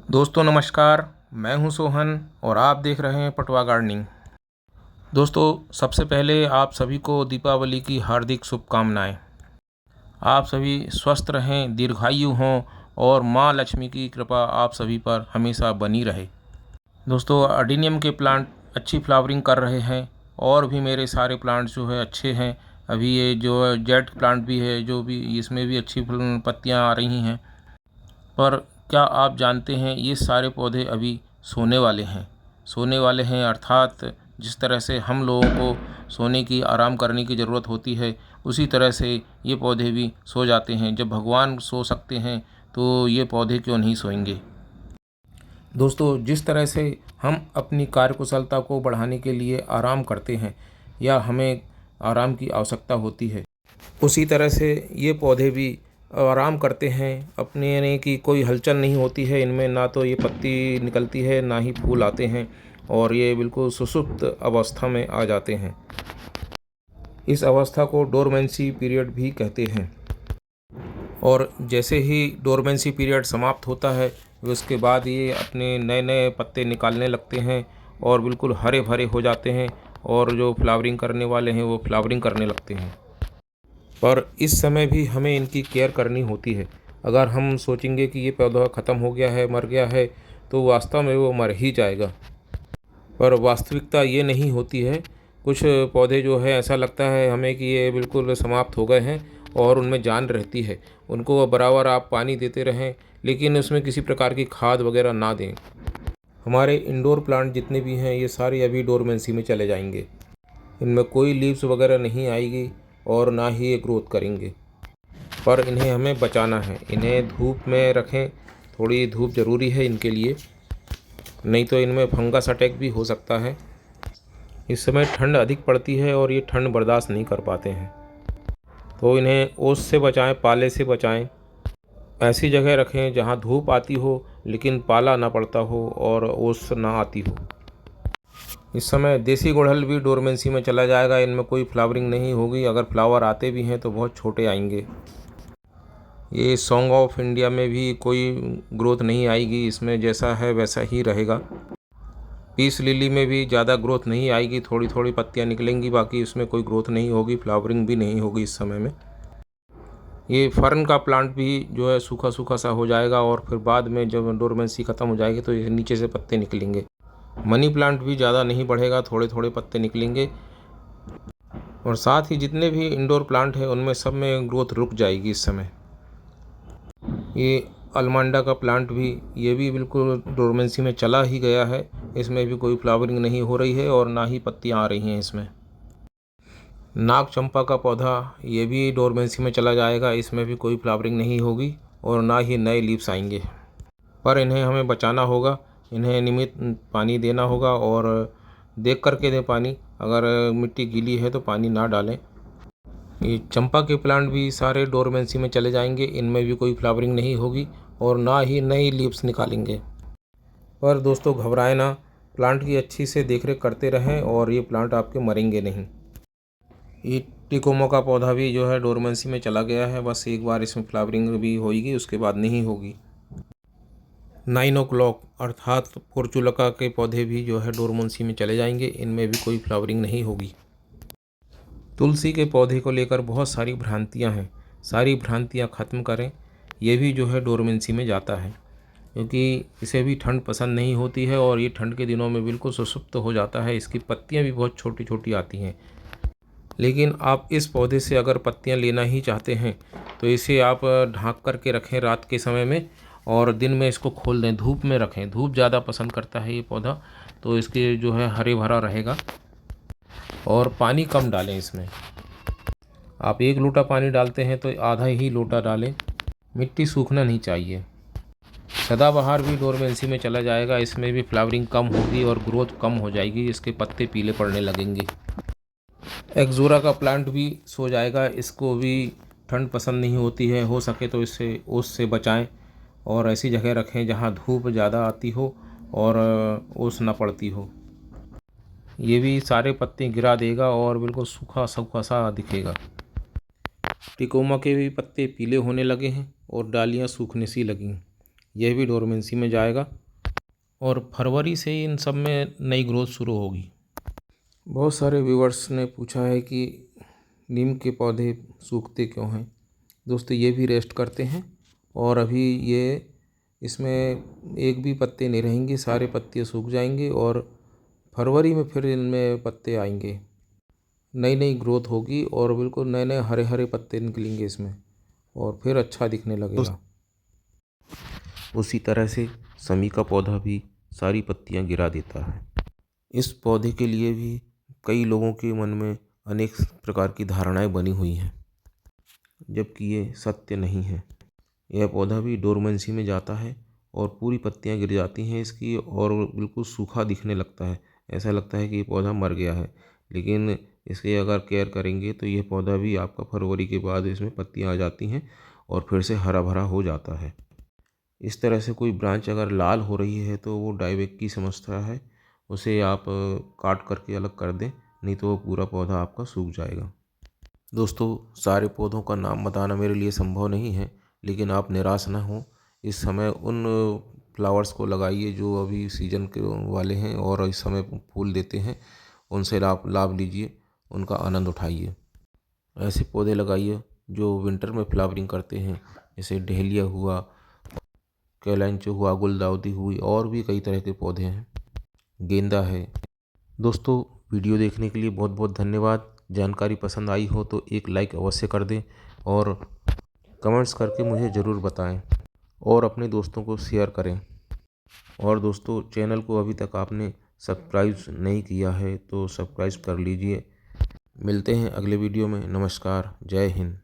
दोस्तों नमस्कार। मैं हूं सोहन और आप देख रहे हैं पटवा गार्डनिंग। दोस्तों सबसे पहले आप सभी को दीपावली की हार्दिक शुभकामनाएं। आप सभी स्वस्थ रहें, दीर्घायु हों और मां लक्ष्मी की कृपा आप सभी पर हमेशा बनी रहे। दोस्तों अडीनियम के प्लांट अच्छी फ्लावरिंग कर रहे हैं और भी मेरे सारे प्लांट जो है अच्छे हैं। अभी ये जो जेट प्लांट भी है जो भी इसमें भी अच्छी पत्तियां आ रही हैं। पर क्या आप जानते हैं ये सारे पौधे अभी सोने वाले हैं। सोने वाले हैं अर्थात जिस तरह से हम लोगों को सोने की आराम करने की ज़रूरत होती है उसी तरह से ये पौधे भी सो जाते हैं। जब भगवान सो सकते हैं तो ये पौधे क्यों नहीं सोएंगे। दोस्तों जिस तरह से हम अपनी कार्यकुशलता को बढ़ाने के लिए आराम करते हैं या हमें आराम की आवश्यकता होती है, उसी तरह से ये पौधे भी आराम करते हैं। अपने यानी कि कोई हलचल नहीं होती है इनमें, ना तो ये पत्ती निकलती है ना ही फूल आते हैं और ये बिल्कुल सुषुप्त अवस्था में आ जाते हैं। इस अवस्था को डोरमेंसी पीरियड भी कहते हैं। और जैसे ही डोरमेंसी पीरियड समाप्त होता है उसके बाद ये अपने नए नए पत्ते निकालने लगते हैं और बिल्कुल हरे भरे हो जाते हैं और जो फ्लावरिंग करने वाले हैं वो फ्लावरिंग करने लगते हैं। पर इस समय भी हमें इनकी केयर करनी होती है। अगर हम सोचेंगे कि ये पौधा ख़त्म हो गया है, मर गया है, तो वास्तव में वो मर ही जाएगा। पर वास्तविकता ये नहीं होती है। कुछ पौधे जो है ऐसा लगता है हमें कि ये बिल्कुल समाप्त हो गए हैं और उनमें जान रहती है। उनको बराबर आप पानी देते रहें लेकिन उसमें किसी प्रकार की खाद वगैरह ना दें। हमारे इंडोर प्लांट जितने भी हैं ये सारे अभी डोरमेंसी में चले जाएंगे। इनमें कोई लीव्स वगैरह नहीं आएगी और ना ही ये ग्रोथ करेंगे। पर इन्हें हमें बचाना है, इन्हें धूप में रखें। थोड़ी धूप ज़रूरी है इनके लिए, नहीं तो इनमें फंगस अटैक भी हो सकता है। इस समय ठंड अधिक पड़ती है और ये ठंड बर्दाश्त नहीं कर पाते हैं, तो इन्हें ओस से बचाएं, पाले से बचाएं। ऐसी जगह रखें जहां धूप आती हो लेकिन पाला ना पड़ता हो और ओस ना आती हो। इस समय देसी गुड़हल भी डोरमेंसी में चला जाएगा। इनमें कोई फ्लावरिंग नहीं होगी, अगर फ्लावर आते भी हैं तो बहुत छोटे आएंगे। ये सॉन्ग ऑफ इंडिया में भी कोई ग्रोथ नहीं आएगी, इसमें जैसा है वैसा ही रहेगा। पीस लिली में भी ज़्यादा ग्रोथ नहीं आएगी, थोड़ी थोड़ी पत्तियां निकलेंगी, बाकी उसमें कोई ग्रोथ नहीं होगी, फ्लावरिंग भी नहीं होगी इस समय में। ये फर्न का प्लांट भी जो है सूखा सूखा सा हो जाएगा और फिर बाद में जब डोरमेंसी ख़त्म हो जाएगी तो ये नीचे से पत्ते निकलेंगे। मनी प्लांट भी ज़्यादा नहीं बढ़ेगा, थोड़े थोड़े पत्ते निकलेंगे। और साथ ही जितने भी इंडोर प्लांट हैं उनमें सब में ग्रोथ रुक जाएगी इस समय। ये अलमांडा का प्लांट भी, ये भी बिल्कुल डोरमेंसी में चला ही गया है। इसमें भी कोई फ्लावरिंग नहीं हो रही है और ना ही पत्तियां आ रही हैं इसमें। नाग चंपा का पौधा ये भी डोरमेंसी में चला जाएगा, इसमें भी कोई फ्लावरिंग नहीं होगी और ना ही नए लीव्स आएंगे। पर इन्हें हमें बचाना होगा, इन्हें नियमित पानी देना होगा और देख कर के दें पानी। अगर मिट्टी गीली है तो पानी ना डालें। ये चंपा के प्लांट भी सारे डोरमेंसी में चले जाएंगे, इनमें भी कोई फ्लावरिंग नहीं होगी और ना ही नई लीव्स निकालेंगे। पर दोस्तों घबराएं ना, प्लांट की अच्छी से देखरेख करते रहें और ये प्लांट आपके मरेंगे नहीं। ये टिकोमा का पौधा भी जो है डोरमेंसी में चला गया है, बस एक बार इसमें फ्लावरिंग भी होगी, उसके बाद नहीं होगी। 9 o'clock अर्थात पोर्चुलका के पौधे भी जो है डोरमेंसी में चले जाएंगे, इनमें भी कोई फ्लावरिंग नहीं होगी। तुलसी के पौधे को लेकर बहुत सारी भ्रांतियां हैं, सारी भ्रांतियां ख़त्म करें। ये भी जो है डोरमेंसी में जाता है क्योंकि इसे भी ठंड पसंद नहीं होती है और ये ठंड के दिनों में बिल्कुल सुसुप्त हो जाता है। इसकी पत्तियां भी बहुत छोटी छोटी आती हैं। लेकिन आप इस पौधे से अगर पत्तियां लेना ही चाहते हैं तो इसे आप ढाँक करके रखें रात के समय में और दिन में इसको खोल दें, धूप में रखें। धूप ज़्यादा पसंद करता है ये पौधा, तो इसके जो है हरे भरा रहेगा। और पानी कम डालें इसमें। आप 1 लोटा पानी डालते हैं तो आधा ही लोटा डालें। मिट्टी सूखना नहीं चाहिए। सदाबहार भी डोरमेंसी में चला जाएगा, इसमें भी फ्लावरिंग कम होगी और ग्रोथ कम हो जाएगी, इसके पत्ते पीले पड़ने लगेंगे। एक्जोरा का प्लांट भी सो जाएगा, इसको भी ठंड पसंद नहीं होती है। हो सके तो इससे ओस से बचाएं और ऐसी जगह रखें जहां धूप ज़्यादा आती हो और ओस न पड़ती हो। ये भी सारे पत्ते गिरा देगा और बिल्कुल सूखा सूखा सा दिखेगा। टिकोमा के भी पत्ते पीले होने लगे हैं और डालियां सूखने सी लगी। यह भी डोरमेंसी में जाएगा और फरवरी से इन सब में नई ग्रोथ शुरू होगी। बहुत सारे व्यूअर्स ने पूछा है कि नीम के पौधे सूखते क्यों हैं। दोस्तों ये भी रेस्ट करते हैं और अभी ये इसमें एक भी पत्ते नहीं रहेंगे, सारे पत्ते सूख जाएंगे और फरवरी में फिर इनमें पत्ते आएंगे, नई नई ग्रोथ होगी और बिल्कुल नए नए हरे हरे पत्ते निकलेंगे इसमें और फिर अच्छा दिखने लगेगा। उसी तरह से समी का पौधा भी सारी पत्तियां गिरा देता है। इस पौधे के लिए भी कई लोगों के मन में अनेक प्रकार की धारणाएं बनी हुई हैं, जबकि ये सत्य नहीं है। यह पौधा भी डोरमेंसी में जाता है और पूरी पत्तियां गिर जाती हैं इसकी और बिल्कुल सूखा दिखने लगता है। ऐसा लगता है कि ये पौधा मर गया है, लेकिन इसके अगर केयर करेंगे तो यह पौधा भी आपका फरवरी के बाद इसमें पत्तियां आ जाती हैं और फिर से हरा भरा हो जाता है। इस तरह से कोई ब्रांच अगर लाल हो रही है तो वो डाइवैक की समस्या है, उसे आप काट करके अलग कर दें, नहीं तो वो पूरा पौधा आपका सूख जाएगा। दोस्तों सारे पौधों का नाम बताना मेरे लिए संभव नहीं है, लेकिन आप निराश ना हो। इस समय उन फ्लावर्स को लगाइए जो अभी सीजन के वाले हैं और इस समय फूल देते हैं, उनसे लाभ लीजिए, उनका आनंद उठाइए। ऐसे पौधे लगाइए जो विंटर में फ्लावरिंग करते हैं, जैसे डहेलिया हुआ, कैलेंचो हुआ, गुलदाउदी हुई और भी कई तरह के पौधे हैं, गेंदा है। दोस्तों वीडियो देखने के लिए बहुत बहुत धन्यवाद। जानकारी पसंद आई हो तो एक लाइक अवश्य कर दें और कमेंट्स करके मुझे ज़रूर बताएं और अपने दोस्तों को शेयर करें। और दोस्तों चैनल को अभी तक आपने सब्सक्राइब नहीं किया है तो सब्सक्राइब कर लीजिए। मिलते हैं अगले वीडियो में। नमस्कार, जय हिंद।